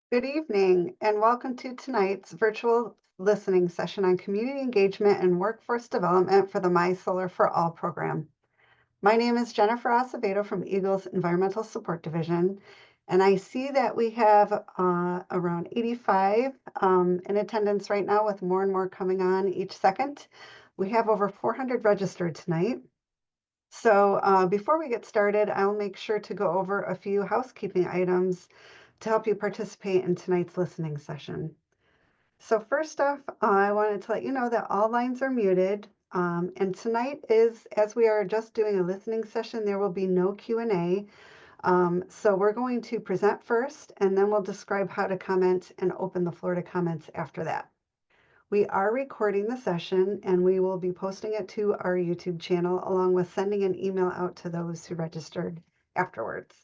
Good evening, and welcome to tonight's virtual listening session on community engagement and workforce development for the My Solar for All program. My name is Jennifer Acevedo from EGLE's Environmental Support Division, and I see that we have around 85 in attendance right now, with more and more coming on each second. We have over 400 registered tonight. So before we get started, I'll make sure to go over a few housekeeping items to help you participate in tonight's listening session. So first off, I wanted to let you know that all lines are muted. And tonight is, as we are just doing a listening session, there will be no Q&A. So we're going to present first, and then we'll describe how to comment and open the floor to comments after that. We are recording the session, and we will be posting it to our YouTube channel, along with sending an email out to those who registered afterwards.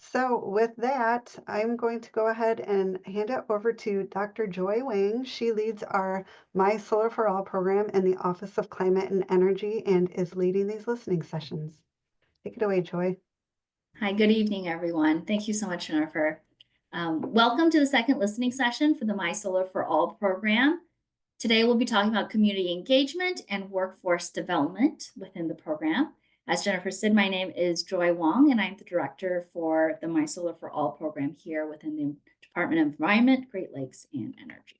So with that, I'm going to go ahead and hand it over to Dr. Joy Wang. She leads our My Solar for All program in the Office of Climate and Energy and is leading these listening sessions. Take it away, Joy. Hi, good evening, everyone. Thank you so much, Jennifer. Welcome to the second listening session for the My Solar for All program. Today, we'll be talking about community engagement and workforce development within the program. As Jennifer said, my name is Joy Wong, and I'm the director for the My Solar for All program here within the Department of Environment, Great Lakes, and Energy.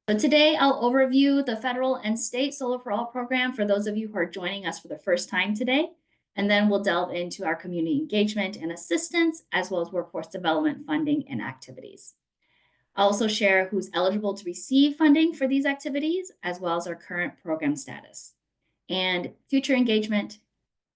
So today, I'll overview the federal and state Solar for All program for those of you who are joining us for the first time today. And then we'll delve into our community engagement and assistance, as well as workforce development funding and activities. I'll also share who's eligible to receive funding for these activities, as well as our current program status and future engagement,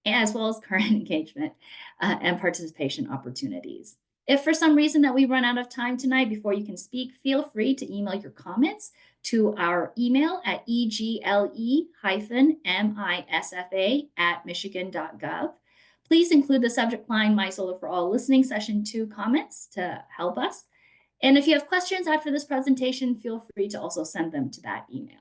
as well as current engagement and participation opportunities. If for some reason that we run out of time tonight before you can speak, feel free to email your comments to our email at egle-misfa@michigan.gov. Please include the subject line My Solar for All Listening Session 2 comments to help us. And if you have questions after this presentation, feel free to also send them to that email.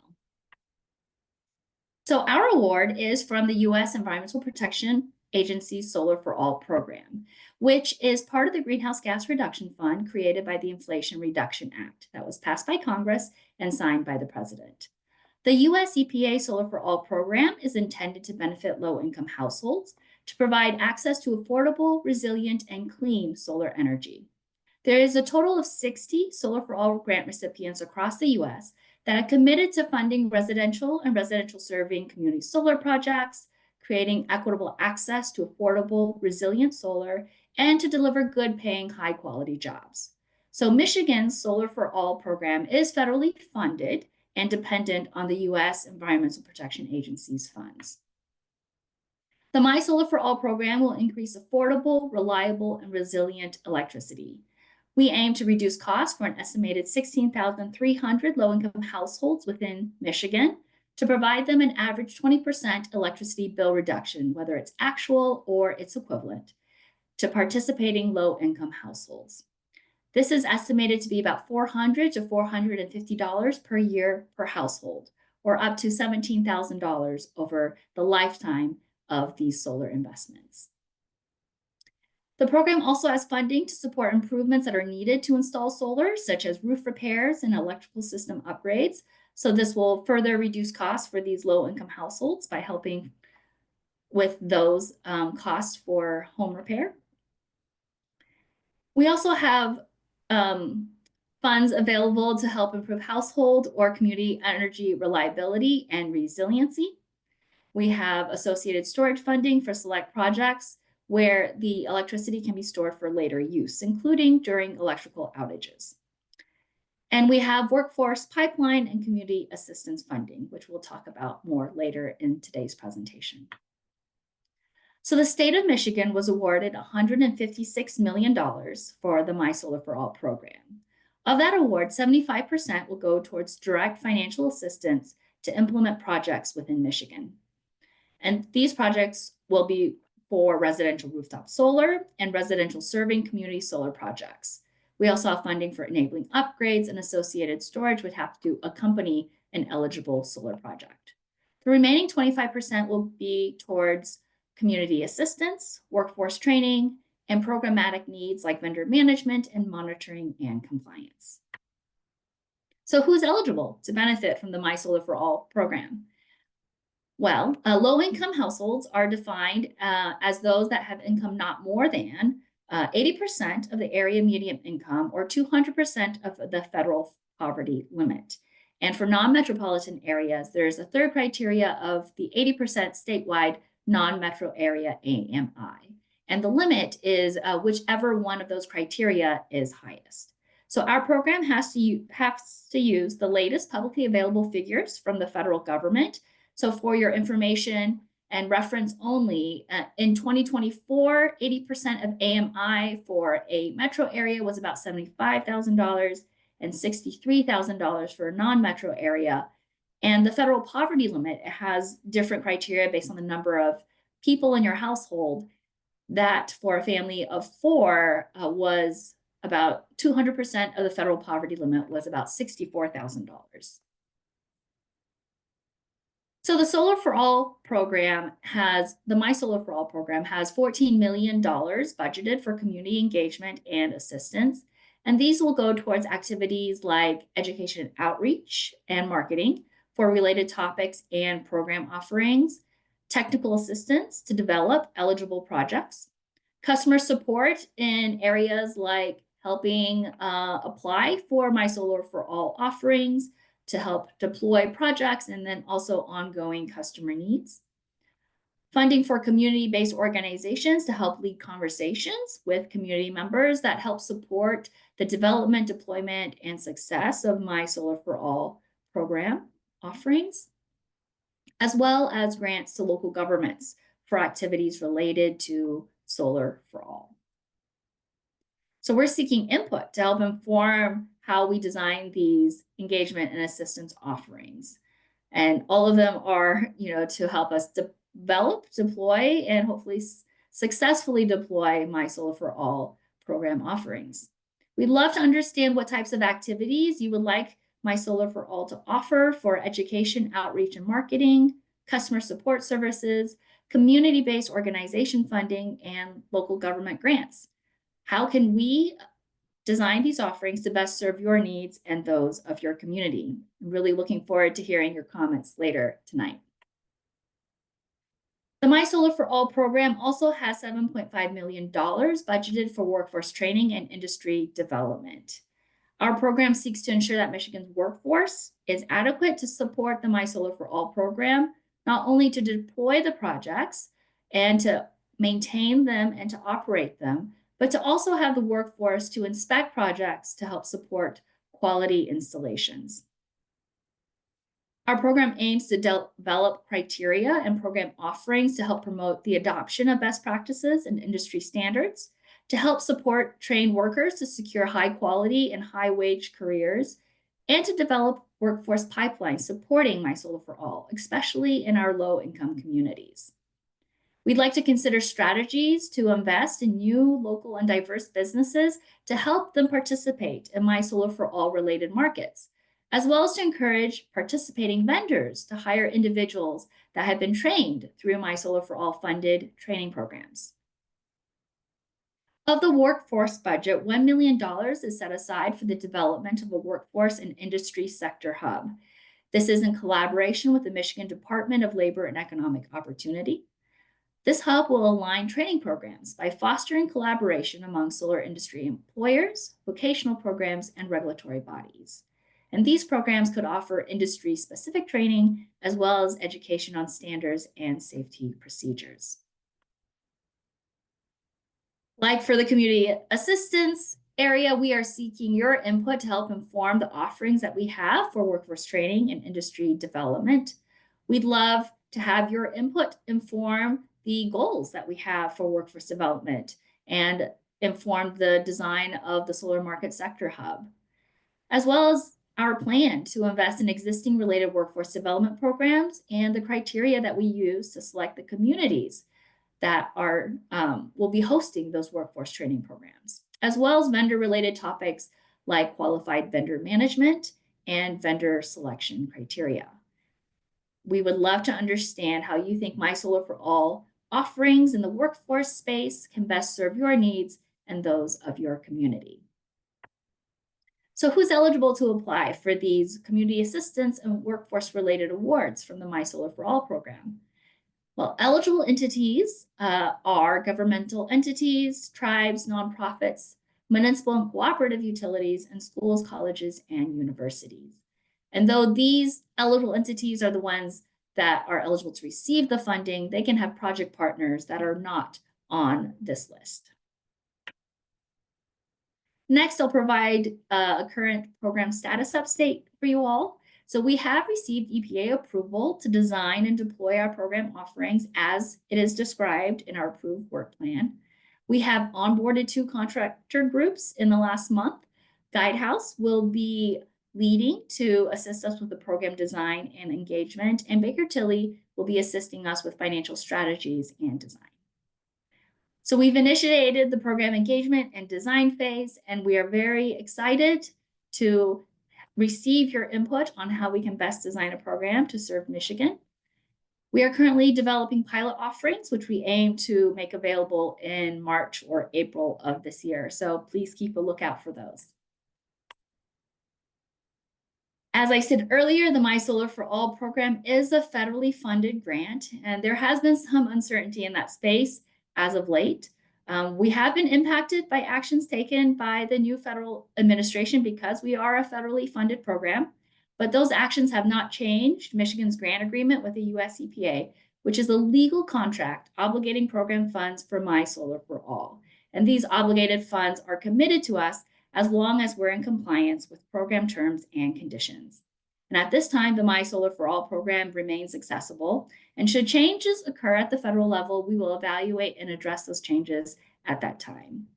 So our award is from the U.S. Environmental Protection Agency's Solar for All program, which is part of the Greenhouse Gas Reduction Fund created by the Inflation Reduction Act that was passed by Congress and signed by the President. The U.S. EPA Solar for All program is intended to benefit low-income households to provide access to affordable, resilient, and clean solar energy. There is a total of 60 Solar for All grant recipients across the U.S. that are committed to funding residential and residential serving community solar projects, creating equitable access to affordable, resilient solar, and to deliver good paying, high quality jobs. So Michigan's Solar for All program is federally funded and dependent on the U.S. Environmental Protection Agency's funds. The My Solar for All program will increase affordable, reliable, and resilient electricity. We aim to reduce costs for an estimated 16,300 low-income households within Michigan to provide them an average 20% electricity bill reduction, whether it's actual or its equivalent, to participating low-income households. This is estimated to be about $400 to $450 per year per household, or up to $17,000 over the lifetime of these solar investments. The program also has funding to support improvements that are needed to install solar, such as roof repairs and electrical system upgrades. So this will further reduce costs for these low-income households by helping with those costs for home repair. We also have funds available to help improve household or community energy reliability and resiliency. We have associated storage funding for select projects where the electricity can be stored for later use, including during electrical outages. And we have workforce pipeline and community assistance funding, which we'll talk about more later in today's presentation. So the state of Michigan was awarded $156 million for the My Solar for All program. Of that award, 75% will go towards direct financial assistance to implement projects within Michigan. And these projects will be for residential rooftop solar and residential serving community solar projects. We also have funding for enabling upgrades, and associated storage would have to accompany an eligible solar project. The remaining 25% will be towards community assistance, workforce training, and programmatic needs like vendor management and monitoring and compliance. So who's eligible to benefit from the My Solar for All program? Well, low-income households are defined as those that have income not more than 80% of the area median income or 200% of the federal poverty limit. And for non-metropolitan areas, there's a third criteria of the 80% statewide non-metro area AMI. And the limit is whichever one of those criteria is highest. So our program has to use the latest publicly available figures from the federal government. So for your information and reference only, in 2024, 80% of AMI for a metro area was about $75,000 and $63,000 for a non-metro area. And the federal poverty limit has different criteria based on the number of people in your household. That for a family of four was about 200% of the federal poverty limit was about $64,000. So the Solar for All program the My Solar for All program has $14 million budgeted for community engagement and assistance. And these will go towards activities like education outreach and marketing for related topics and program offerings, technical assistance to develop eligible projects, customer support in areas like helping apply for My Solar for All offerings, to help deploy projects, and then also ongoing customer needs. Funding for community-based organizations to help lead conversations with community members that help support the development, deployment, and success of My Solar for All program offerings, as well as grants to local governments for activities related to Solar for All. So we're seeking input to help inform how we design these engagement and assistance offerings. And all of them are, to help us develop, deploy, and hopefully successfully deploy My Solar for All program offerings. We'd love to understand what types of activities you would like My Solar for All to offer for education, outreach, and marketing, customer support services, community-based organization funding, and local government grants. How can we design these offerings to best serve your needs and those of your community? I'm really looking forward to hearing your comments later tonight. The My Solar for All program also has $7.5 million budgeted for workforce training and industry development. Our program seeks to ensure that Michigan's workforce is adequate to support the My Solar for All program, not only to deploy the projects and to maintain them and to operate them, but to also have the workforce to inspect projects to help support quality installations. Our program aims to develop criteria and program offerings to help promote the adoption of best practices and industry standards, to help support trained workers to secure high quality and high wage careers, and to develop workforce pipelines supporting My Solar for All, especially in our low income communities. We'd like to consider strategies to invest in new, local, and diverse businesses to help them participate in My Solar for All related markets, as well as to encourage participating vendors to hire individuals that have been trained through My Solar for All funded training programs. Of the workforce budget, $1 million is set aside for the development of a workforce and industry sector hub. This is in collaboration with the Michigan Department of Labor and Economic Opportunity. This hub will align training programs by fostering collaboration among solar industry employers, vocational programs, and regulatory bodies. And these programs could offer industry-specific training as well as education on standards and safety procedures. Like for the community assistance area, we are seeking your input to help inform the offerings that we have for workforce training and industry development. We'd love to have your input inform the goals that we have for workforce development and inform the design of the solar market sector hub, as well as our plan to invest in existing related workforce development programs and the criteria that we use to select the communities that will be hosting those workforce training programs, as well as vendor-related topics like qualified vendor management and vendor selection criteria. We would love to understand how you think My Solar for All offerings in the workforce space can best serve your needs and those of your community. So who's eligible to apply for these community assistance and workforce-related awards from the My Solar for All program? Well, eligible entities are governmental entities, tribes, nonprofits, municipal and cooperative utilities, and schools, colleges, and universities. And though these eligible entities are the ones that are eligible to receive the funding, they can have project partners that are not on this list. Next, I'll provide a current program status update for you all. So we have received EPA approval to design and deploy our program offerings as it is described in our approved work plan. We have onboarded 2 contractor groups in the last month. Guidehouse will be leading to assist us with the program design and engagement, and Baker Tilly will be assisting us with financial strategies and design. So we've initiated the program engagement and design phase, and we are very excited to receive your input on how we can best design a program to serve Michigan. We are currently developing pilot offerings, which we aim to make available in March or April of this year. So please keep a lookout for those. As I said earlier, the My Solar for All program is a federally funded grant, and there has been some uncertainty in that space as of late. We have been impacted by actions taken by the new federal administration because we are a federally funded program, but those actions have not changed Michigan's grant agreement with the US EPA, which is a legal contract obligating program funds for My Solar for All. And these obligated funds are committed to us as long as we're in compliance with program terms and conditions. And at this time, the My Solar for All program remains accessible. And should changes occur at the federal level, we will evaluate and address those changes at that time.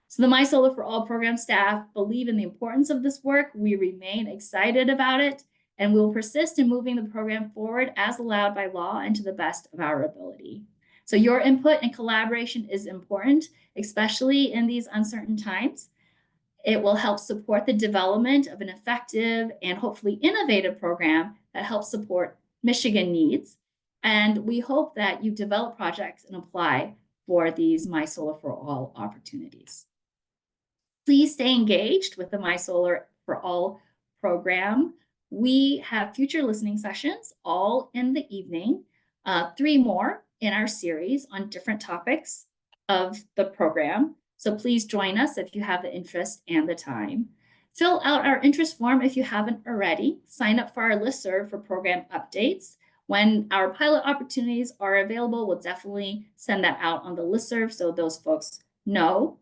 So the My Solar for All program staff believe in the importance of this work. We remain excited about it, and we will persist in moving the program forward as allowed by law and to the best of our ability. So your input and collaboration is important, especially in these uncertain times. It will help support the development of an effective and hopefully innovative program that helps support Michigan needs. And we hope that you develop projects and apply for these My Solar for All opportunities. Please stay engaged with the My Solar for All program. We have future listening sessions all in the evening, 3 more in our series on different topics of the program. So please join us if you have the interest and the time. Fill out our interest form if you haven't already. Sign up for our listserv for program updates. When our pilot opportunities are available, we'll definitely send that out on the listserv so those folks know.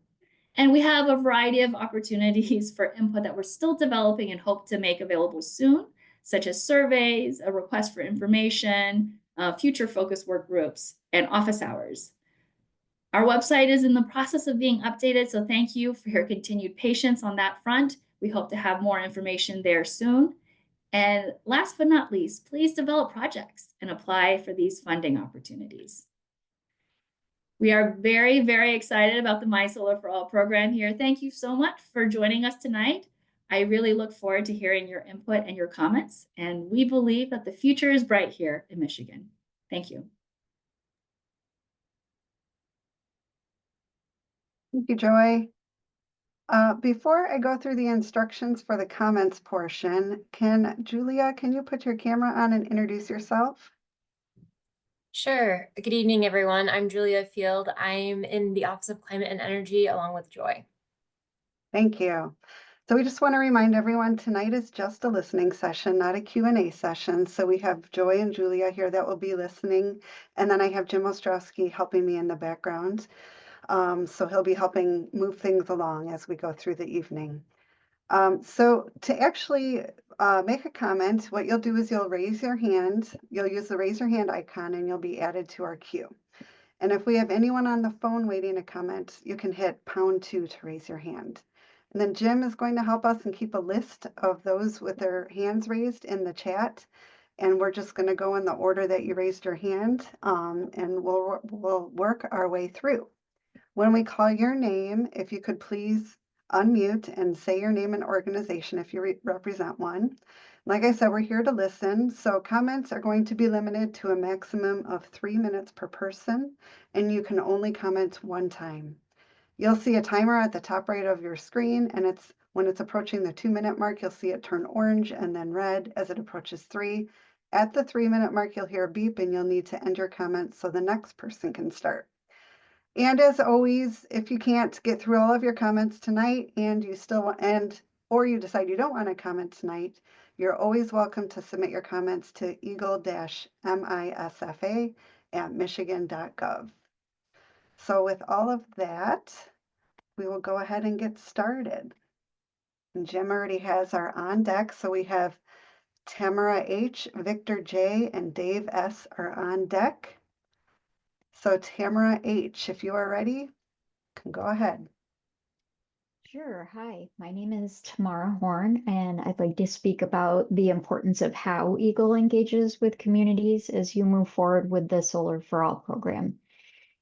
And we have a variety of opportunities for input that we're still developing and hope to make available soon, such as surveys, a request for information, future focus work groups, and office hours. Our website is in the process of being updated, so thank you for your continued patience on that front. We hope to have more information there soon. And last but not least, please develop projects and apply for these funding opportunities. We are very, very excited about the My Solar for All program here. Thank you so much for joining us tonight. I really look forward to hearing your input and your comments, and we believe that the future is bright here in Michigan. Thank you. Thank you, Joy. Before I go through the instructions for the comments portion, Julia, can you put your camera on and introduce yourself? Sure. Good evening, everyone. I'm Julia Field. I'm in the Office of Climate and Energy along with Joy. Thank you. So we just want to remind everyone tonight is just a listening session, not a Q&A session. So we have Joy and Julia here that will be listening. And then I have Jim Ostrowski helping me in the background. So he'll be helping move things along as we go through the evening. So to actually make a comment, what you'll do is you'll raise your hand. You'll use the raise your hand icon and you'll be added to our queue. And if we have anyone on the phone waiting to comment, you can hit #2 to raise your hand. And then Jim is going to help us and keep a list of those with their hands raised in the chat. And we're just going to go in the order that you raised your hand, and we'll work our way through. When we call your name, if you could please unmute and say your name and organization if you represent one. Like I said, we're here to listen, so comments are going to be limited to a maximum of 3 minutes per person, and you can only comment one time. You'll see a timer at the top right of your screen, and when it's approaching the 2-minute mark, you'll see it turn orange and then red as it approaches 3. At the 3-minute mark, you'll hear a beep and you'll need to end your comments so the next person can start. And as always, if you can't get through all of your comments tonight and you still want, or you decide you don't want to comment tonight, you're always welcome to submit your comments to eagle-misfa@michigan.gov. So with all of that, we will go ahead and get started. And Jim already has our on deck, so we have Tamara H., Victor J., and Dave S. are on deck. So Tamara H., if you are ready, can go ahead. Sure. Hi, my name is Tamara Horn, and I'd like to speak about the importance of how EGLE engages with communities as you move forward with the Solar for All program.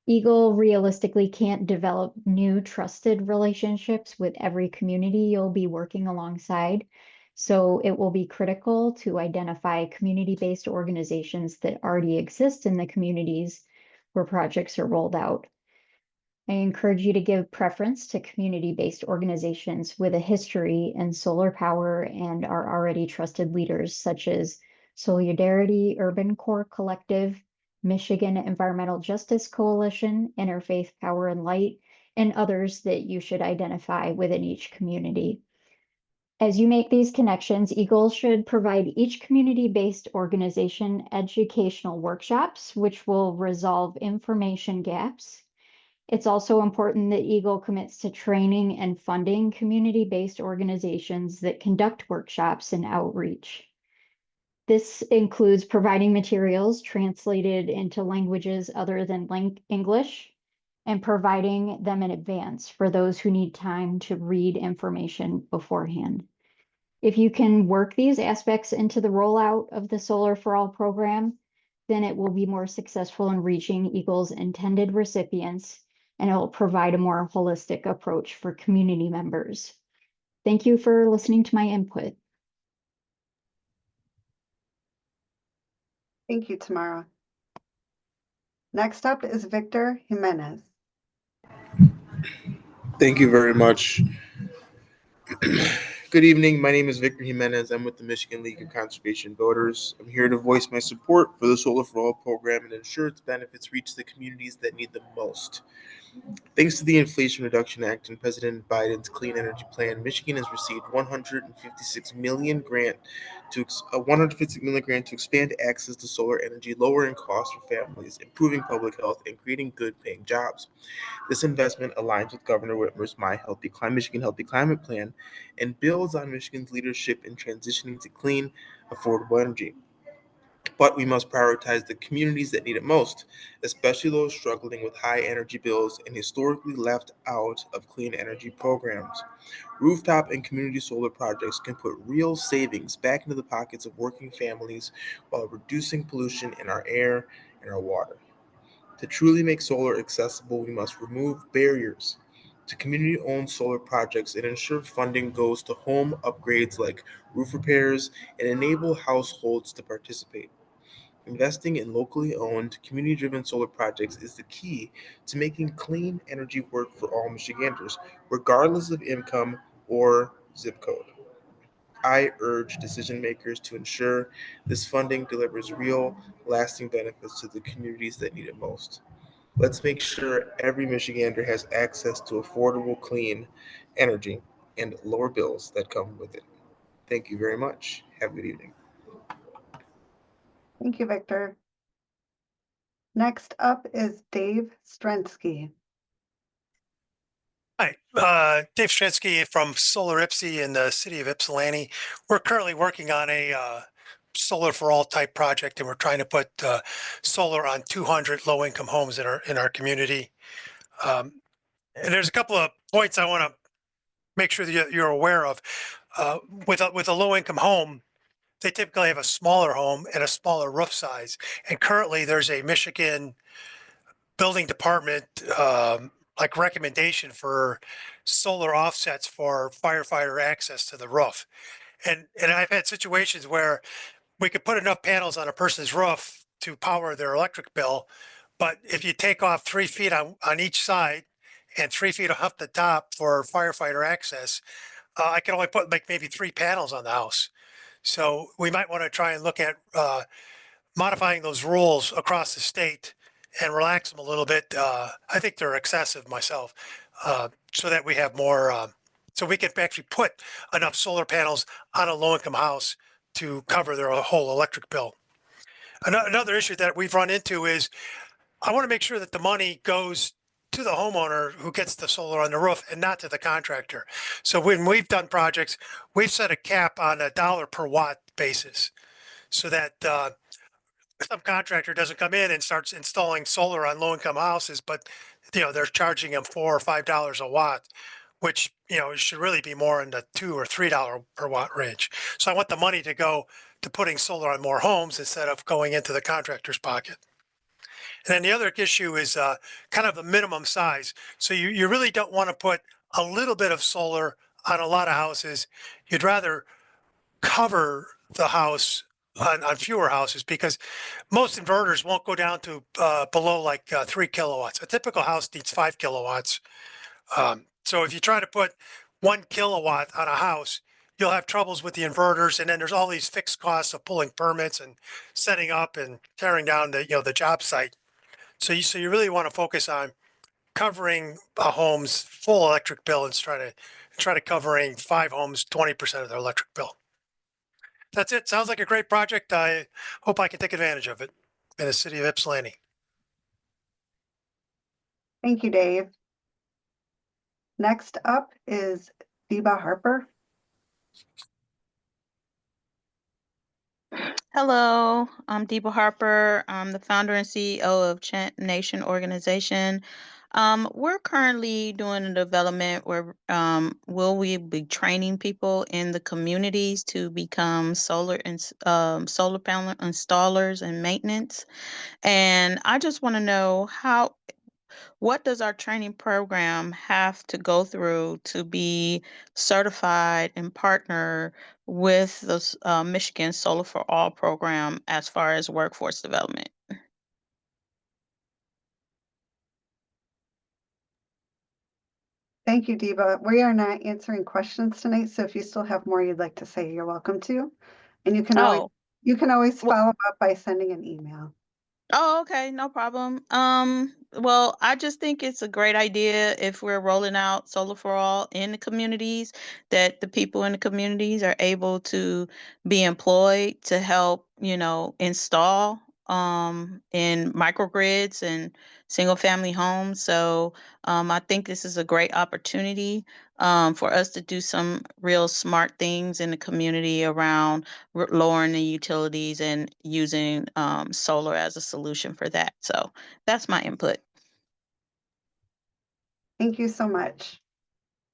EGLE realistically can't develop new trusted relationships with every community you'll be working alongside, so it will be critical to identify community-based organizations that already exist in the communities where projects are rolled out. I encourage you to give preference to community-based organizations with a history in solar power and are already trusted leaders such as Solidarity Urban Core Collective, Michigan Environmental Justice Coalition, Interfaith Power and Light, and others that you should identify within each community. As you make these connections, EGLE should provide each community-based organization educational workshops, which will resolve information gaps. It's also important that EGLE commits to training and funding community-based organizations that conduct workshops and outreach. This includes providing materials translated into languages other than English and providing them in advance for those who need time to read information beforehand. If you can work these aspects into the rollout of the Solar for All program, then it will be more successful in reaching EGLE's intended recipients, and it will provide a more holistic approach for community members. Thank you for listening to my input. Thank you, Tamara. Next up is Victor Jimenez. Thank you very much. Good evening. My name is Victor Jimenez. I'm with the Michigan League of Conservation Voters. I'm here to voice my support for the Solar for All program and ensure its benefits reach the communities that need them most. Thanks to the Inflation Reduction Act and President Biden's Clean Energy Plan, Michigan has received $156 million grant to expand access to solar energy, lowering costs for families, improving public health, and creating good-paying jobs. This investment aligns with Governor Whitmer's Michigan Healthy Climate Plan and builds on Michigan's leadership in transitioning to clean, affordable energy. But we must prioritize the communities that need it most, especially those struggling with high energy bills and historically left out of clean energy programs. Rooftop and community solar projects can put real savings back into the pockets of working families while reducing pollution in our air and our water. To truly make solar accessible, we must remove barriers to community-owned solar projects and ensure funding goes to home upgrades like roof repairs and enable households to participate. Investing in locally owned, community-driven solar projects is the key to making clean energy work for all Michiganders, regardless of income or zip code. I urge decision makers to ensure this funding delivers real, lasting benefits to the communities that need it most. Let's make sure every Michigander has access to affordable, clean energy and lower bills that come with it. Thank you very much. Have a good evening. Thank you, Victor. Next up is Dave Strensky. Hi, Dave Strinsky from Solar Ipsy in the city of Ypsilanti. We're currently working on a solar for all type project, and we're trying to put solar on 200 low-income homes in our community. And there's a couple of points I want to make sure that you're aware of. With a low-income home, they typically have a smaller home and a smaller roof size. And currently, there's a Michigan building department like recommendation for solar offsets for firefighter access to the roof. And I've had situations where we could put enough panels on a person's roof to power their electric bill, but if you take off 3 feet on each side and 3 feet off the top for firefighter access, I can only put like maybe 3 panels on the house. So we might want to try and look at modifying those rules across the state and relax them a little bit. I think they're excessive myself, so that we have more, so we can actually put enough solar panels on a low-income house to cover their whole electric bill. Another issue that we've run into is I want to make sure that the money goes to the homeowner who gets the solar on the roof and not to the contractor. So when we've done projects, we've set a cap on $1 per watt basis so that some contractor doesn't come in and starts installing solar on low income houses, but they're charging them $4 or $5 a watt, which should really be more in the $2 or $3 per watt range. So I want the money to go to putting solar on more homes instead of going into the contractor's pocket. And then the other issue is kind of the minimum size. So you really don't want to put a little bit of solar on a lot of houses. You'd rather cover the house on fewer houses because most inverters won't go down to below like 3 kilowatts. A typical house needs 5 kilowatts. So if you try to put 1 kilowatt on a house, you'll have troubles with the inverters. And then there's all these fixed costs of pulling permits and setting up and tearing down the job site. So you really want to focus on covering a home's full electric bill and try to covering 5 homes 20% of their electric bill. That's it. Sounds like a great project. I hope I can take advantage of it in the city of Ypsilanti. Thank you, Dave. Next up is Deba Harper. Hello, I'm Deepa Harper. I'm the founder and CEO of Chant Nation organization. We're currently doing a development where will we be training people in the communities to become solar panel installers and maintenance. And I just want to know what does our training program have to go through to be certified and partner with the Michigan Solar for All program as far as workforce development? Thank you, Deba. We are not answering questions tonight, so if you still have more you'd like to say, you're welcome to. And you can always Well, follow up by sending an email. Oh, okay, no problem. Well, I just think it's a great idea if we're rolling out Solar for All in the communities, that the people in the communities are able to be employed to help, install in microgrids and single family homes. So I think this is a great opportunity for us to do some real smart things in the community around lowering the utilities and using solar as a solution for that. So that's my input. Thank you so much.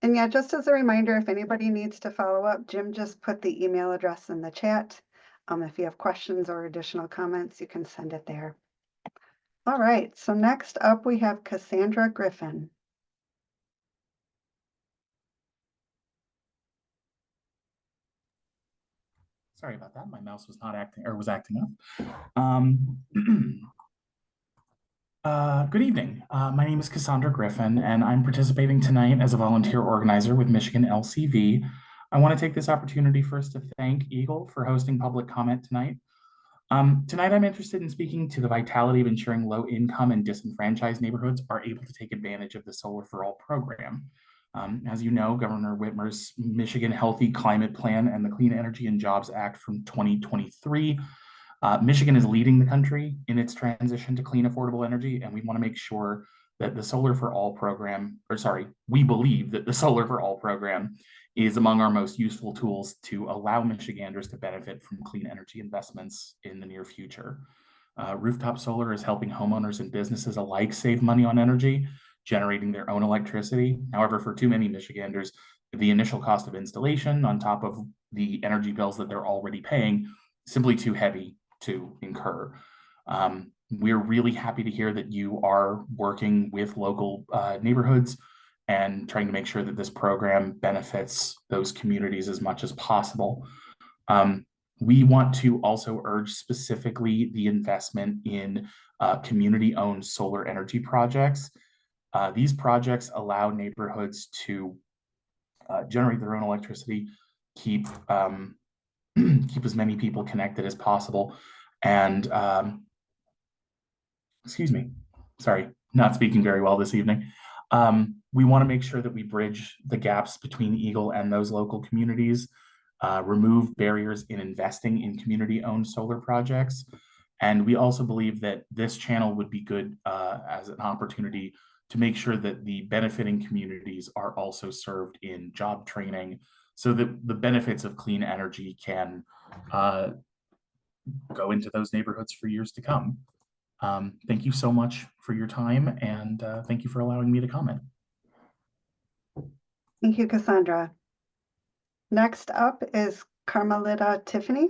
And yeah, just as a reminder, if anybody needs to follow up, Jim just put the email address in the chat. If you have questions or additional comments, you can send it there. All right, so next up we have Cassandra Griffin. Sorry about that. My mouse was not acting or was acting up. Good evening. My name is Cassandra Griffin, and I'm participating tonight as a volunteer organizer with Michigan LCV. I want to take this opportunity first to thank EGLE for hosting public comment tonight. Tonight, I'm interested in speaking to the vitality of ensuring low-income and disenfranchised neighborhoods are able to take advantage of the Solar for All program. As you know, Governor Whitmer's Michigan Healthy Climate Plan and the Clean Energy and Jobs Act from 2023. Michigan is leading the country in its transition to clean, affordable energy, and we want to make sure that the Solar for All program, we believe that the Solar for All program is among our most useful tools to allow Michiganders to benefit from clean energy investments in the near future. Rooftop solar is helping homeowners and businesses alike save money on energy, generating their own electricity. However, for too many Michiganders, the initial cost of installation on top of the energy bills that they're already paying is simply too heavy to incur. We're really happy to hear that you are working with local neighborhoods and trying to make sure that this program benefits those communities as much as possible. We want to also urge specifically the investment in community-owned solar energy projects. These projects allow neighborhoods to generate their own electricity, keep keep as many people connected as possible, and excuse me, sorry, not speaking very well this evening. We want to make sure that we bridge the gaps between EGLE and those local communities, remove barriers in investing in community-owned solar projects. And we also believe that this channel would be good as an opportunity to make sure that the benefiting communities are also served in job training so that the benefits of clean energy can go into those neighborhoods for years to come. Thank you so much for your time, and thank you for allowing me to comment. Thank you, Cassandra. Next up is Carmelita Tiffany.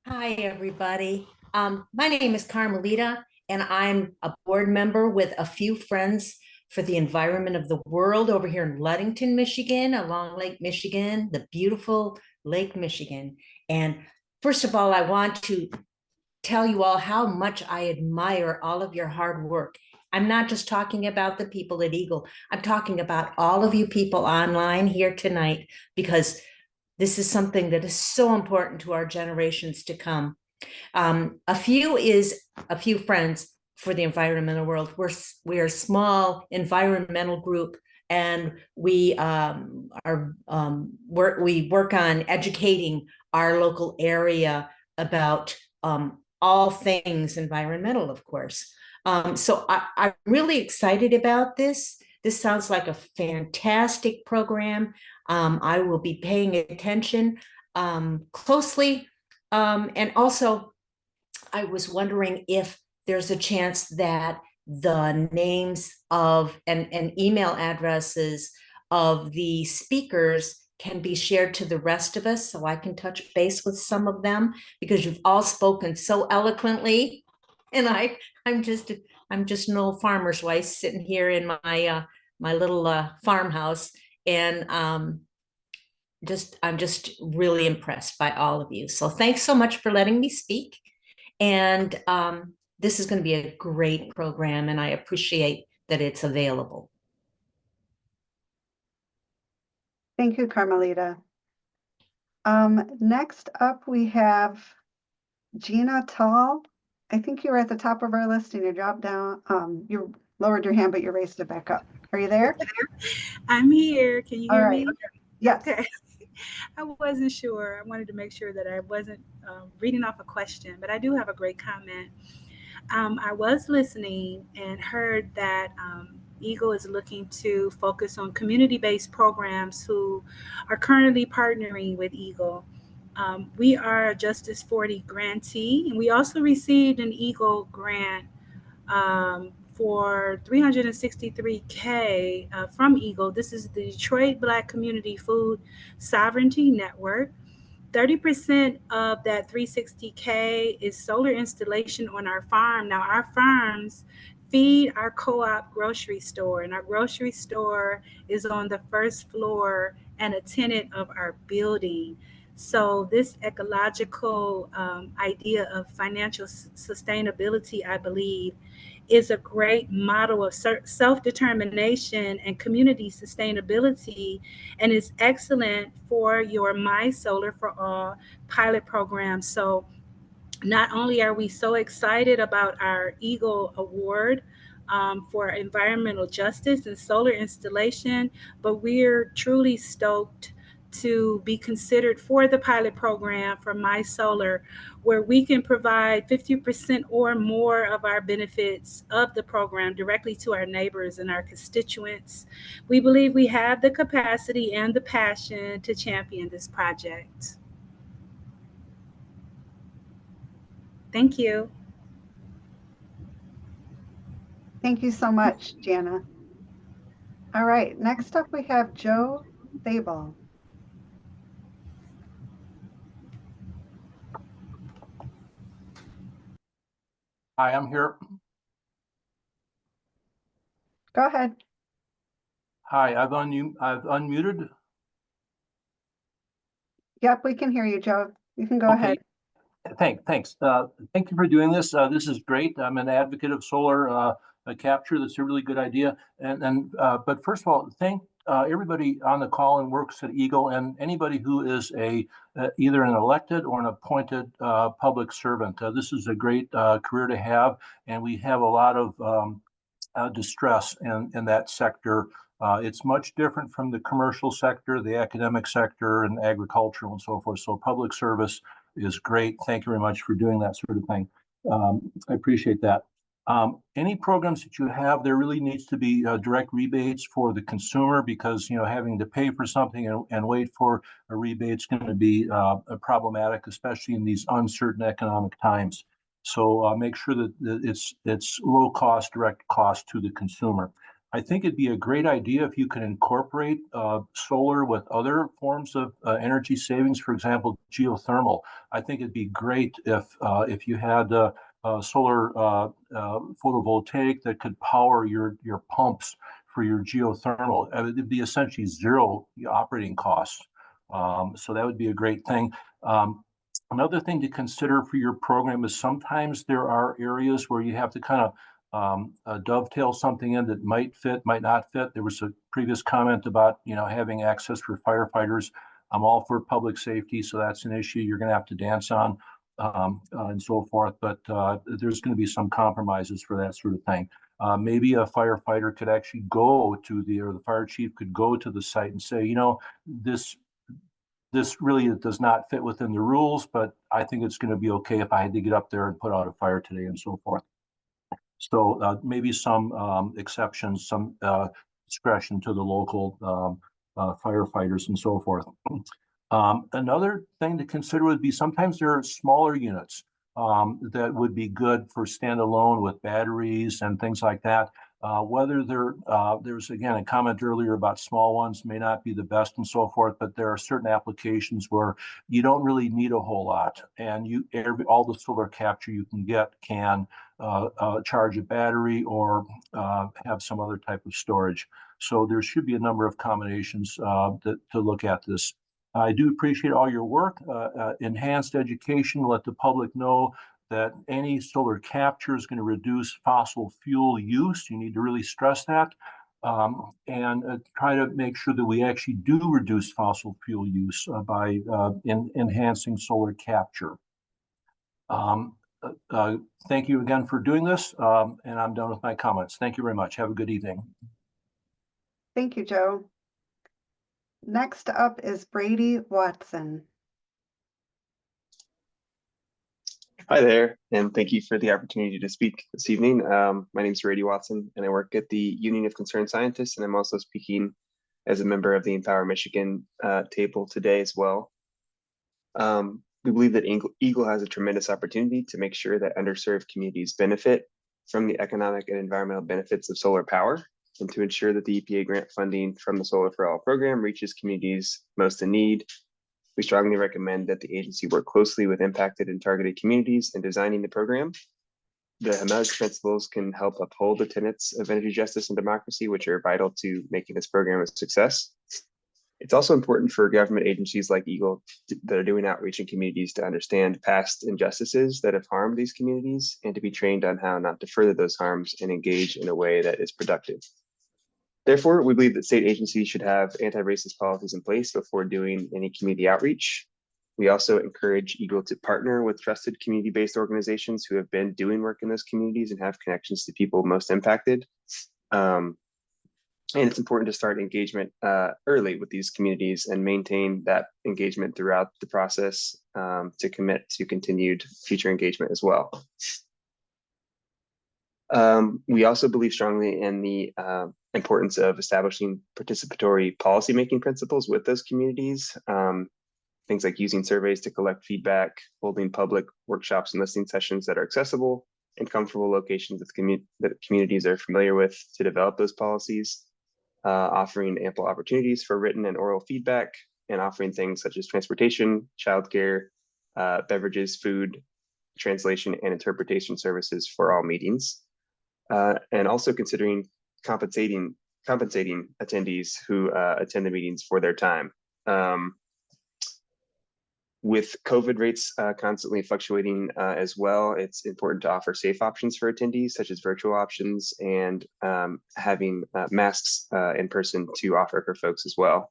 Hi, everybody. My name is Carmelita, and I'm a board member with a few friends for the environment of the world over here in Ludington, Michigan, along Lake Michigan, the beautiful Lake Michigan. And first of all, I want to tell you all how much I admire all of your hard work. I'm not just talking about the people at EGLE. I'm talking about all of you people online here tonight, because this is something that is so important to our generations to come. A few friends for the environmental world. We're a small environmental group, and we work on educating our local area about all things environmental, of course. So I'm really excited about this. This sounds like a fantastic program. I will be paying attention closely. And also, I was wondering if there's a chance that the names of and email addresses of the speakers can be shared to the rest of us so I can touch base with some of them, because you've all spoken so eloquently. And I'm just an old farmer's wife sitting here in my my little farmhouse, and I'm just really impressed by all of you. So thanks so much for letting me speak. And this is going to be a great program, and I appreciate that it's available. Thank you, Carmelita. Next up, we have Gina Tall. I think you were at the top of our list and you dropped down. You lowered your hand, but you raised it back up. Are you there? I'm here. Can you hear me? Yes. Okay. I wasn't sure. I wanted to make sure that I wasn't reading off a question, but I do have a great comment. I was listening and heard that EGLE is looking to focus on community-based programs who are currently partnering with EGLE. We are a Justice 40 grantee, and we also received an EGLE grant for $363K from EGLE. This is the Detroit Black Community Food Sovereignty Network. 30% of that 360K is solar installation on our farm. Now, our farms feed our co-op grocery store, and our grocery store is on the first floor and a tenant of our building. So this ecological idea of financial sustainability, I believe, is a great model of self-determination and community sustainability, and is excellent for your My Solar for All pilot program. So not only are we so excited about our EGLE award for environmental justice and solar installation, but we're truly stoked to be considered for the pilot program for My Solar, where we can provide 50% or more of our benefits of the program directly to our neighbors and our constituents. We believe we have the capacity and the passion to champion this project. Thank you. Thank you so much, Jana. All right, next up we have Joe Sable. Hi, I'm here. Go ahead. Hi, I've unmuted. Yep, we can hear you, Joe. You can go Okay. ahead. Thanks. Thank you for doing this. This is great. I'm an advocate of solar capture. That's a really good idea. But first of all, thank everybody on the call and works at EGLE, and anybody who is either an elected or an appointed public servant. This is a great career to have, and we have a lot of distress in that sector. It's much different from the commercial sector, the academic sector, and agricultural and so forth. So public service is great. Thank you very much for doing that sort of thing. I appreciate that. Any programs that you have, there really needs to be direct rebates for the consumer, because having to pay for something and wait for a rebate is going to be problematic, especially in these uncertain economic times. So make sure that it's low cost, direct cost to the consumer. I think it'd be a great idea if you could incorporate solar with other forms of energy savings. For example, geothermal. I think it'd be great if you had solar photovoltaic that could power your pumps for your geothermal. It'd be essentially zero operating costs. So that would be a great thing. Another thing to consider for your program is sometimes there are areas where you have to kind of dovetail something in that might fit, might not fit. There was a previous comment about having access for firefighters. I'm all for public safety, so that's an issue you're going to have to dance on and so forth. But there's going to be some compromises for that sort of thing. Maybe a firefighter could actually go to or the fire chief could go to the site and say, this really does not fit within the rules, but I think it's going to be okay if I had to get up there and put out a fire today and so forth. So maybe some exceptions, some discretion to the local firefighters and so forth. Another thing to consider would be sometimes there are smaller units that would be good for standalone with batteries and things like that. Whether there's again a comment earlier about small ones may not be the best and so forth, but there are certain applications where you don't really need a whole lot, and all the solar capture you can get can charge a battery or have some other type of storage. So there should be a number of combinations to look at this. I do appreciate all your work. Enhanced education, let the public know that any solar capture is going to reduce fossil fuel use. You need to really stress that and try to make sure that we actually do reduce fossil fuel use by enhancing solar capture. Thank you again for doing this, and I'm done with my comments. Thank you very much. Have a good evening. Thank you, Joe. Next up is Brady Watson. Hi there, and thank you for the opportunity to speak this evening. My name is Brady Watson, and I work at the Union of Concerned Scientists, and I'm also speaking as a member of the Empower Michigan table today as well. We believe that EGLE has a tremendous opportunity to make sure that underserved communities benefit from the economic and environmental benefits of solar power, and to ensure that the EPA grant funding from the Solar for All program reaches communities most in need. We strongly recommend that the agency work closely with impacted and targeted communities in designing the program. The HMES principles can help uphold the tenets of energy justice and democracy, which are vital to making this program a success. It's also important for government agencies like EGLE that are doing outreach in communities to understand past injustices that have harmed these communities and to be trained on how not to further those harms and engage in a way that is productive. Therefore, we believe that state agencies should have anti-racist policies in place before doing any community outreach. We also encourage EGLE to partner with trusted community-based organizations who have been doing work in those communities and have connections to people most impacted. And it's important to start engagement early with these communities and maintain that engagement throughout the process to commit to continued future engagement as well. We also believe strongly in the importance of establishing participatory policymaking principles with those communities. Things like using surveys to collect feedback, holding public workshops and listening sessions that are accessible and comfortable locations that communities are familiar with to develop those policies, offering ample opportunities for written and oral feedback, and offering things such as transportation, childcare, beverages, food, translation, and interpretation services for all meetings. And also considering compensating attendees who attend the meetings for their time. With COVID rates constantly fluctuating as well, it's important to offer safe options for attendees, such as virtual options, and having masks in person to offer for folks as well.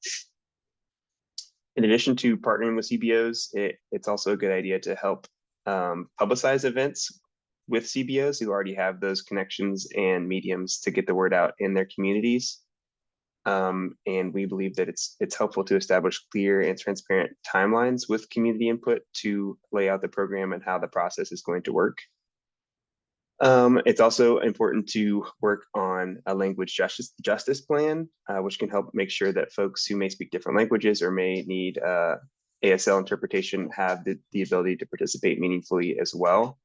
In addition to partnering with CBOs, it's also a good idea to help publicize events with CBOs who already have those connections and mediums to get the word out in their communities. And we believe that it's helpful to establish clear and transparent timelines with community input to lay out the program and how the process is going to work. It's also important to work on a language justice plan, which can help make sure that folks who may speak different languages or may need ASL interpretation have the ability to participate meaningfully as well.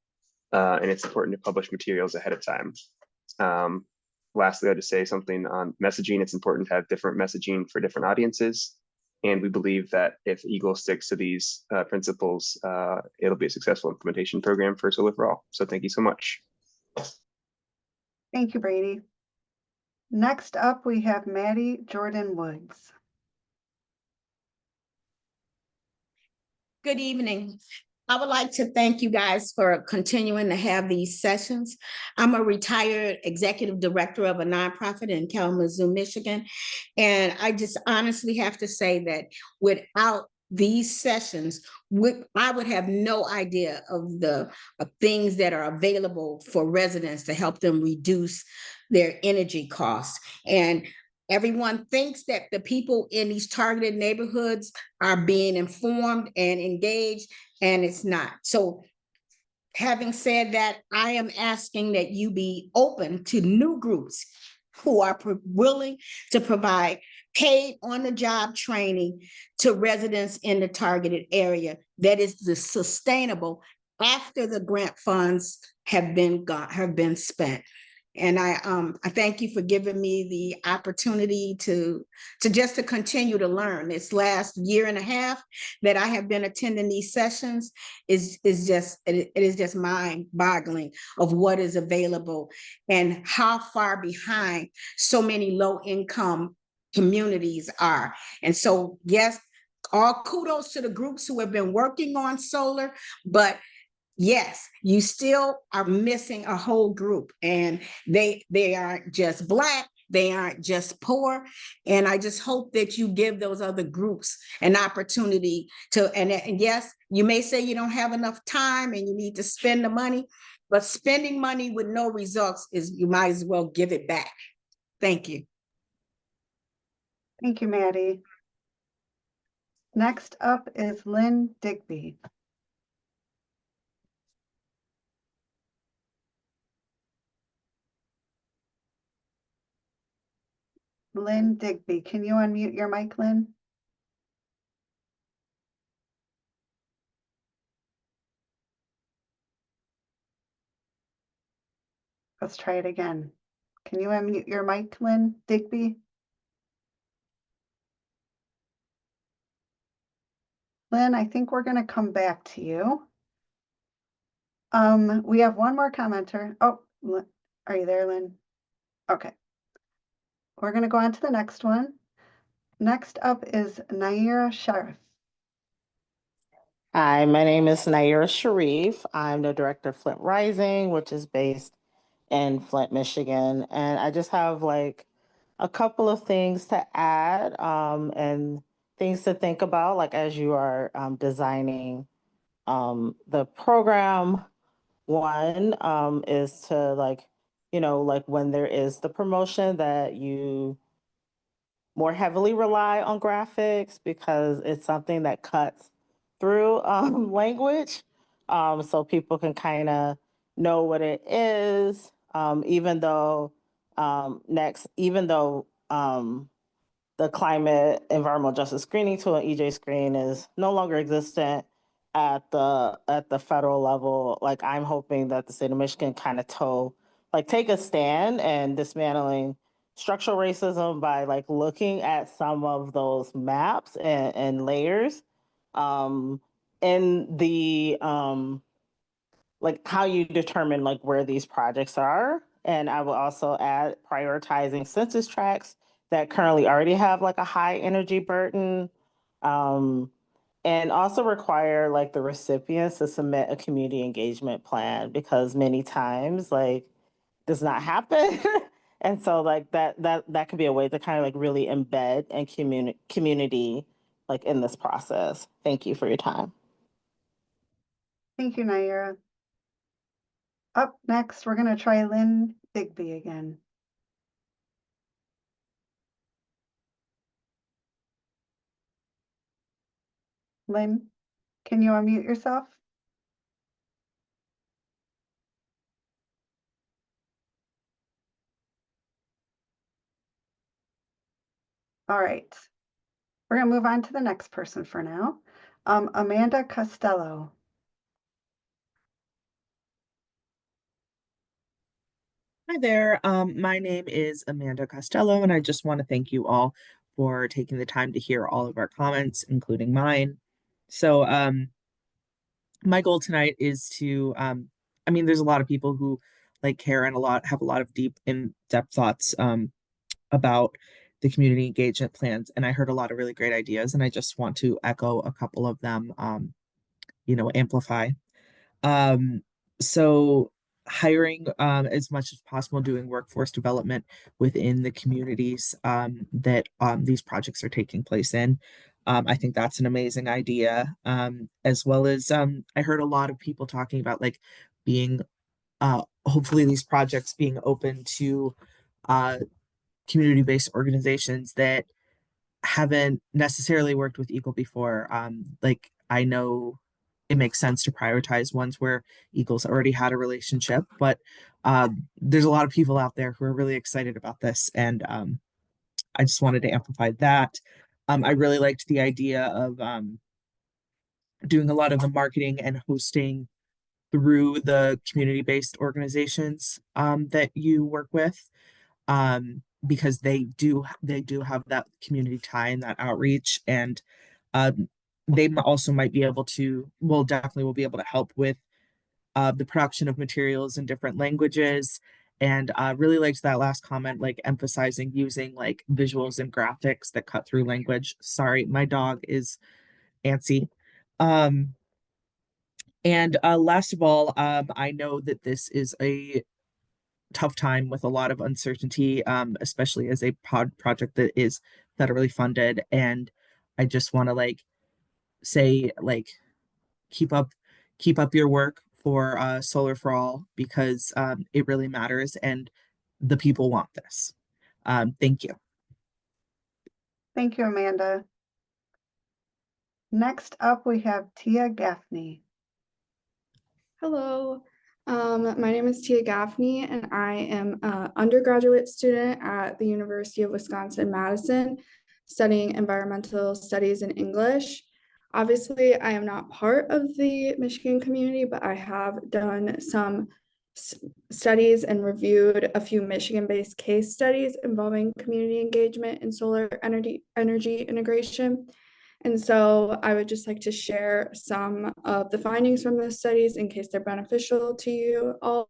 And it's important to publish materials ahead of time. Lastly, I'll just say something on messaging. It's important to have different messaging for different audiences. And we believe that if EGLE sticks to these principles, it'll be a successful implementation program for Solar for All. So thank you so much. Thank you, Brady. Next up, we have Maddie Jordan Woods. Good evening. I would like to thank you guys for continuing to have these sessions. I'm a retired executive director of a nonprofit in Kalamazoo, Michigan. And I just honestly have to say that without these sessions, I would have no idea of the things that are available for residents to help them reduce their energy costs. And everyone thinks that the people in these targeted neighborhoods are being informed and engaged, and it's not. So having said that, I am asking that you be open to new groups who are willing to provide paid on-the-job training to residents in the targeted area that is sustainable after the grant funds have been spent. And I thank you for giving me the opportunity to continue to learn. This last year and a half that I have been attending these sessions is just mind-boggling of what is available and how far behind so many low-income communities are. And so, yes, all kudos to the groups who have been working on solar, but yes, you still are missing a whole group, and they aren't just Black, they aren't just poor. And I just hope that you give those other groups an opportunity to, and yes, you may say you don't have enough time and you need to spend the money, but spending money with no results is, you might as well give it back. Thank you. Thank you, Maddie. Next up is Lynn Digby. Lynn Digby, can you unmute your mic, Lynn? Let's try it again. Can you unmute your mic, Lynn Digby? Lynn, I think we're going to come back to you. We have one more commenter. Oh, are you there, Lynn? Okay. We're going to go on to the next one. Next up is Naira Sharif. Hi, my name is Naira Sharif. I'm the director of Flint Rising, which is based in Flint, Michigan. And I just have like a couple of things to add and things to think about, like as you are designing the program. One is to like when there is the promotion that you more heavily rely on graphics because it's something that cuts through language. So people can kind of know what it is, even though the climate environmental justice screening tool, an EJ screen, is no longer existent at the federal level. Like, I'm hoping that the state of Michigan kind of take a stand and dismantling structural racism by like looking at some of those maps and layers in the like how you determine like where these projects are And I will also add prioritizing census tracts that currently already have like a high energy burden. And also require like the recipients to submit a community engagement plan, because many times like does not happen. And so like that could be a way to kind of like really embed and community like in this process. Thank you for your time. Thank you, Naira. Up next, we're going to try Lynn Bigby again. Lynn, can you unmute yourself? All right. We're going to move on to the next person for now. Amanda Costello. Hi there. My name is Amanda Costello, and I just want to thank you all for taking the time to hear all of our comments, including mine. So, my goal tonight is to, I mean, there's a lot of people who like care and have a lot of deep, in-depth thoughts about the community engagement plans, and I heard a lot of really great ideas, and I just want to echo a couple of them, amplify. Um, so hiring as much as possible, doing workforce development within the communities that these projects are taking place in. I think that's an amazing idea. As well as I heard a lot of people talking about like being hopefully these projects being open to community-based organizations that haven't necessarily worked with EGLE before. Like I know it makes sense to prioritize ones where EGLE's already had a relationship, but there's a lot of people out there who are really excited about this, and I just wanted to amplify that. I really liked the idea of doing a lot of the marketing and hosting through the community-based organizations that you work with, because they do have that community tie and that outreach, and they also might be able to, well, definitely will be able to help with the production of materials in different languages. And really liked that last comment, like emphasizing using like visuals and graphics that cut through language. Sorry, my dog is antsy. And last of all, I know that this is a tough time with a lot of uncertainty, especially as a project that is federally funded. And I just want to like say like keep up your work for Solar for All, because it really matters and the people want this. Thank you. Thank you, Amanda. Next up, we have Tia Gaffney. Hello, my name is Tia Gaffney, and I am an undergraduate student at the University of Wisconsin-Madison, studying environmental studies in English. Obviously, I am not part of the Michigan community, but I have done some studies and reviewed a few Michigan-based case studies involving community engagement and solar energy integration. And so I would just like to share some of the findings from those studies in case they're beneficial to you all.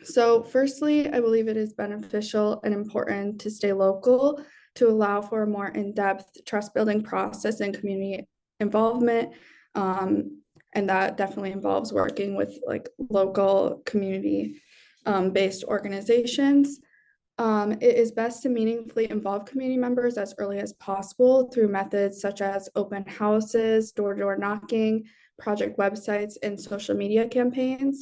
So firstly, I believe it is beneficial and important to stay local to allow for a more in-depth trust-building process and community involvement. And that definitely involves working with like local community based organizations. It is best to meaningfully involve community members as early as possible through methods such as open houses, door-to-door knocking, project websites, and social media campaigns.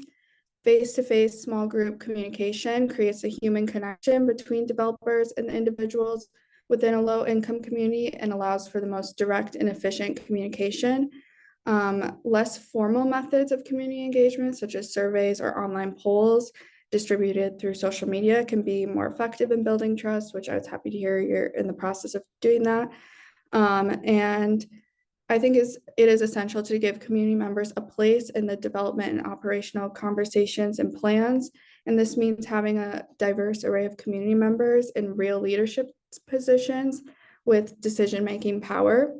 Face-to-face small group communication creates a human connection between developers and individuals within a low-income community and allows for the most direct and efficient communication. Less formal methods of community engagement, such as surveys or online polls, distributed through social media can be more effective in building trust, which I was happy to hear you're in the process of doing that. And I think it is essential to give community members a place in the development and operational conversations and plans. And this means having a diverse array of community members in real leadership positions with decision-making power.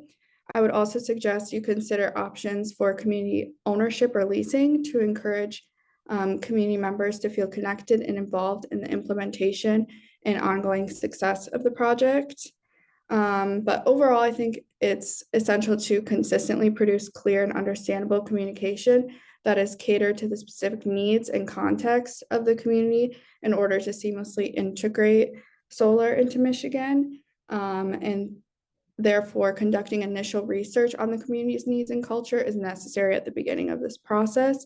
I would also suggest you consider options for community ownership or leasing to encourage community members to feel connected and involved in the implementation and ongoing success of the project. But overall, I think it's essential to consistently produce clear and understandable communication that is catered to the specific needs and context of the community in order to seamlessly integrate solar into Michigan. And therefore, conducting initial research on the community's needs and culture is necessary at the beginning of this process.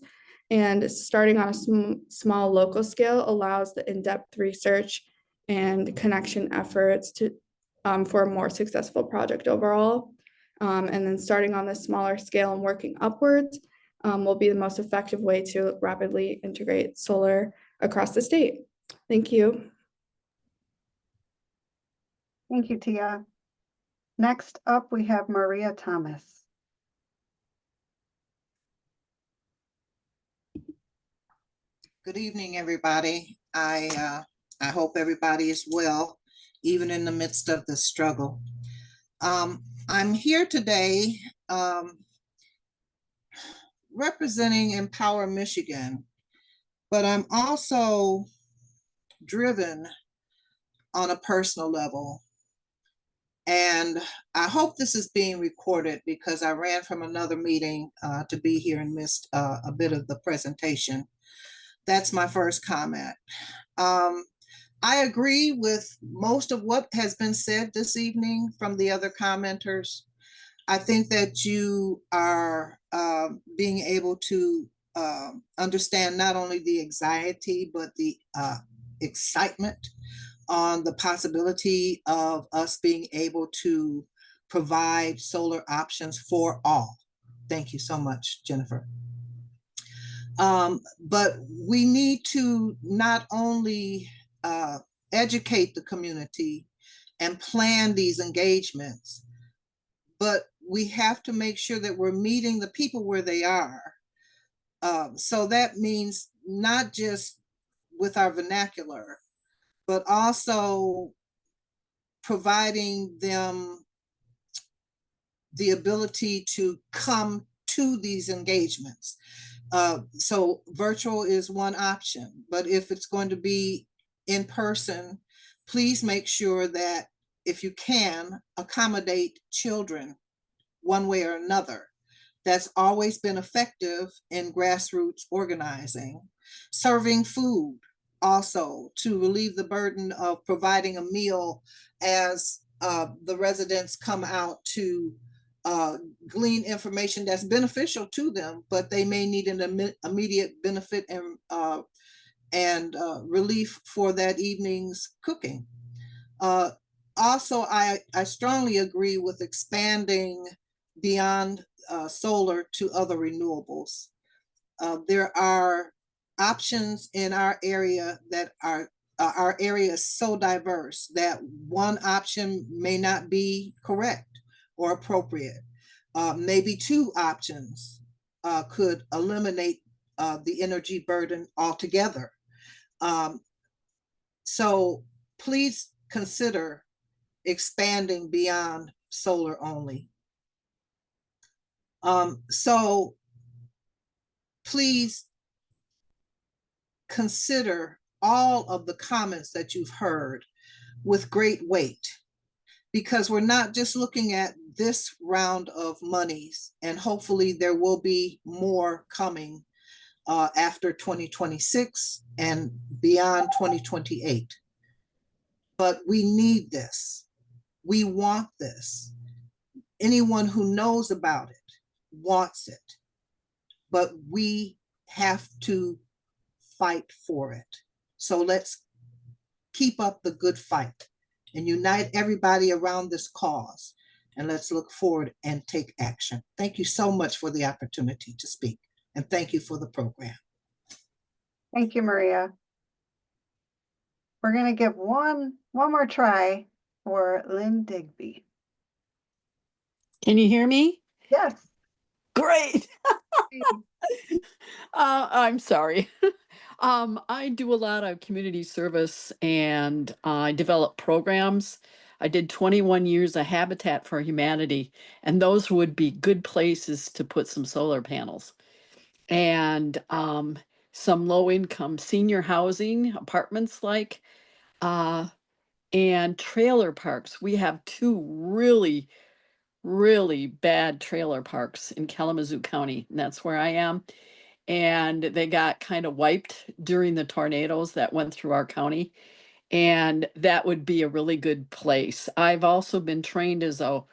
And starting on a small local scale allows the in-depth research and connection efforts to for a more successful project overall. And then starting on the smaller scale and working upwards will be the most effective way to rapidly integrate solar across the state. Thank you. Thank you, Tia. Next up, we have Maria Thomas. Good evening, everybody. I hope everybody is well, even in the midst of the struggle. I'm here today representing Empower Michigan, but I'm also driven on a personal level. And I hope this is being recorded because I ran from another meeting to be here and missed a bit of the presentation. That's my first comment. I agree with most of what has been said this evening from the other commenters. I think that you are being able to understand not only the anxiety, but the excitement on the possibility of us being able to provide solar options for all. Thank you so much, Jennifer. But we need to not only educate the community and plan these engagements, but we have to make sure that we're meeting the people where they are. So that means not just with our vernacular, but also providing them the ability to come to these engagements. So virtual is one option, but if it's going to be in person, please make sure that if you can accommodate children one way or another. That's always been effective in grassroots organizing. Serving food also to relieve the burden of providing a meal as the residents come out to glean information that's beneficial to them, but they may need an immediate benefit and relief for that evening's cooking. Also, I strongly agree with expanding beyond solar to other renewables. There are options in our area that are, our area is so diverse that one option may not be correct or appropriate. Maybe two options could eliminate the energy burden altogether. So please consider expanding beyond solar only. So please consider all of the comments that you've heard with great weight, because we're not just looking at this round of monies, and hopefully there will be more coming after 2026 and beyond 2028. But we need this. We want this. Anyone who knows about it wants it, but we have to fight for it. So let's keep up the good fight and unite everybody around this cause. And let's look forward and take action. Thank you so much for the opportunity to speak. And thank you for the program. Thank you, Maria. We're going to give one more try for Lynn Digby. Can you hear me? Yes. Great. I'm sorry. I do a lot of community service and I develop programs. I did 21 years of Habitat for Humanity, and those would be good places to put some solar panels. And some low-income senior housing, apartments like, and trailer parks. We have two really, really bad trailer parks in Kalamazoo County, and that's where I am. And they got kind of wiped during the tornadoes that went through our county. And that would be a really good place. I've also been trained as a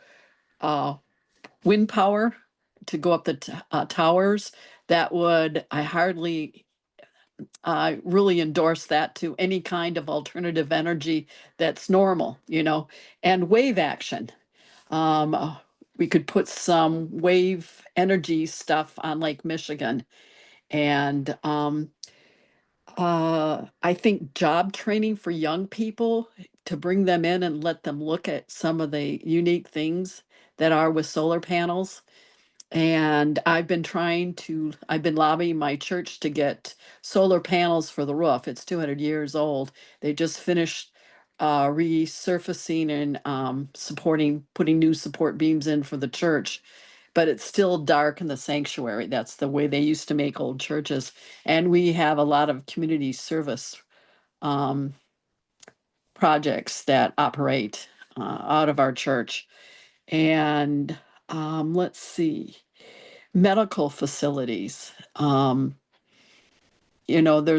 wind power to go up the towers. That would, I really endorse that to any kind of alternative energy that's normal, and wave action. We could put some wave energy stuff on Lake Michigan. And I think job training for young people to bring them in and let them look at some of the unique things that are with solar panels. And I've been lobbying my church to get solar panels for the roof. It's 200 years old. They just finished resurfacing and putting new support beams in for the church. But it's still dark in the sanctuary. That's the way they used to make old churches. And we have a lot of community service projects that operate out of our church. And let's see, medical facilities. There's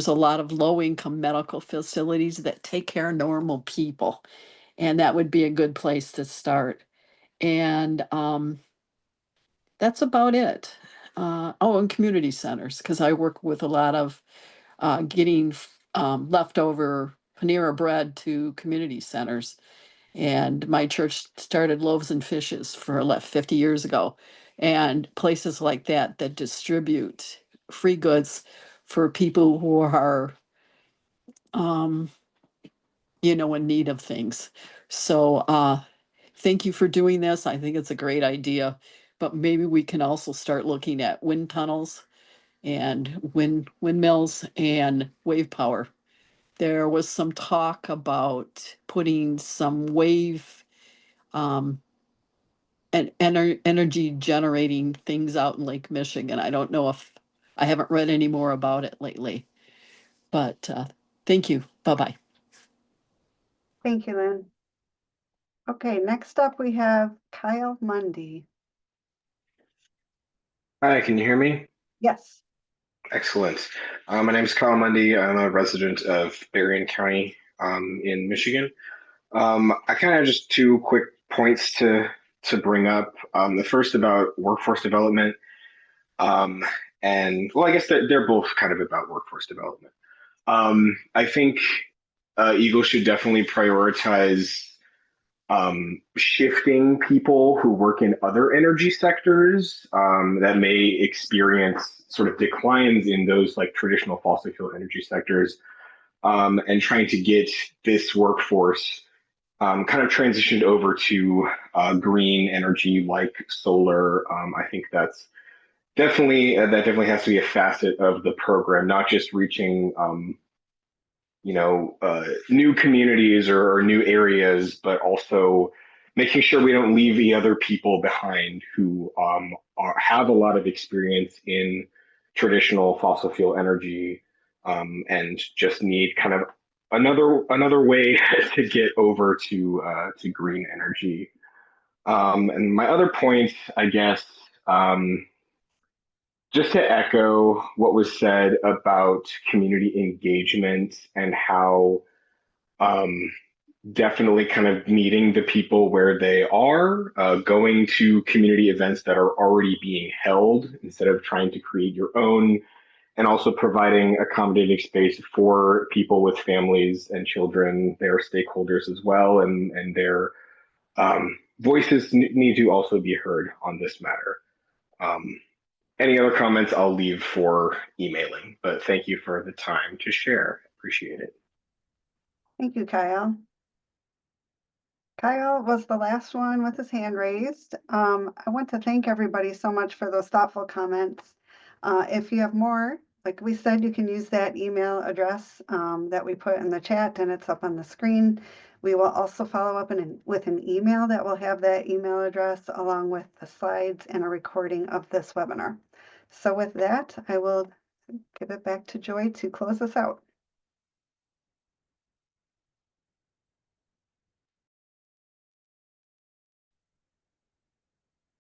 a lot of low-income medical facilities that take care of normal people, and that would be a good place to start. And that's about it. And community centers, because I work with a lot of getting leftover Panera bread to community centers. And my church started Loaves and Fishes for 50 years ago. And places like that distribute free goods for people who are, in need of things. So thank you for doing this. I think it's a great idea. But maybe we can also start looking at wind tunnels and windmills and wave power. There was some talk about putting some wave and energy generating things out in Lake Michigan. I don't know if I haven't read any more about it lately, but thank you. Bye-bye. Thank you, Lynn. Okay, next up we have Kyle Mundy. Hi, can you hear me? Yes. Excellent. My name is Kyle Mundy. I'm a resident of Berrien County in Michigan. I kind of have just two quick points to bring up. The first about workforce development. And well, I guess they're both kind of about workforce development. I think EGLE should definitely prioritize shifting people who work in other energy sectors that may experience sort of declines in those like traditional fossil fuel energy sectors, and trying to get this workforce kind of transitioned over to green energy like solar. I think that's definitely that definitely has to be a facet of the program, not just reaching new communities or new areas, but also making sure we don't leave the other people behind who have a lot of experience in traditional fossil fuel energy and just need kind of another way to get over to green energy. And my other point, I guess, just to echo what was said about community engagement and how definitely kind of meeting the people where they are, going to community events that are already being held instead of trying to create your own, and also providing accommodating space for people with families and children, their stakeholders as well, and their voices need to also be heard on this matter. Any other comments I'll leave for emailing, but thank you for the time to share. Appreciate it. Thank you, Kyle. Kyle was the last one with his hand raised. I want to thank everybody so much for those thoughtful comments. If you have more, like we said, you can use that email address that we put in the chat, and it's up on the screen. We will also follow up with an email that will have that email address along with the slides and a recording of this webinar. So with that, I will Give it back to Joy to close us out.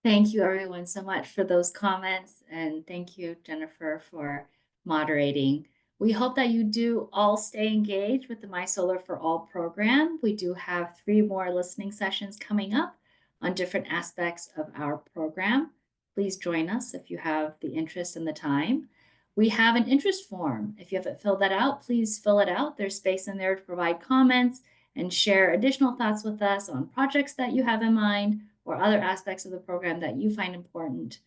Thank you everyone so much for those comments, and thank you, Jennifer, for moderating. We hope that you do all stay engaged with the My Solar for All program. We do have 3 more listening sessions coming up on different aspects of our program. Please join us if you have the interest and the time. We have an interest form. If you haven't filled that out, please fill it out. There's space in there to provide comments and share additional thoughts with us on projects that you have in mind or other aspects of the program that you find important.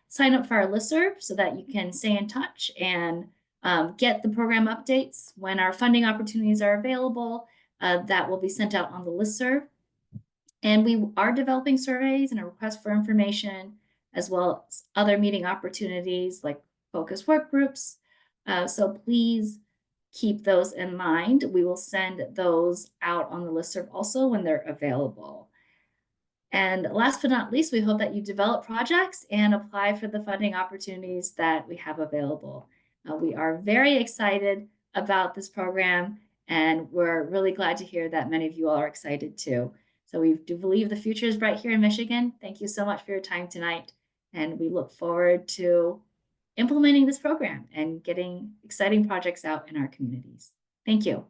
Sign up for our listserv so that you can stay in touch and get the program updates when our funding opportunities are available. That will be sent out on the listserv. And we are developing surveys and a request for information, as well as other meeting opportunities like focus work groups. So please keep those in mind. We will send those out on the listserv also when they're available. And last but not least, we hope that you develop projects and apply for the funding opportunities that we have available. We are very excited about this program, and we're really glad to hear that many of you all are excited too. So we do believe the future is bright here in Michigan. Thank you so much for your time tonight, and we look forward to implementing this program and getting exciting projects out in our communities. Thank you.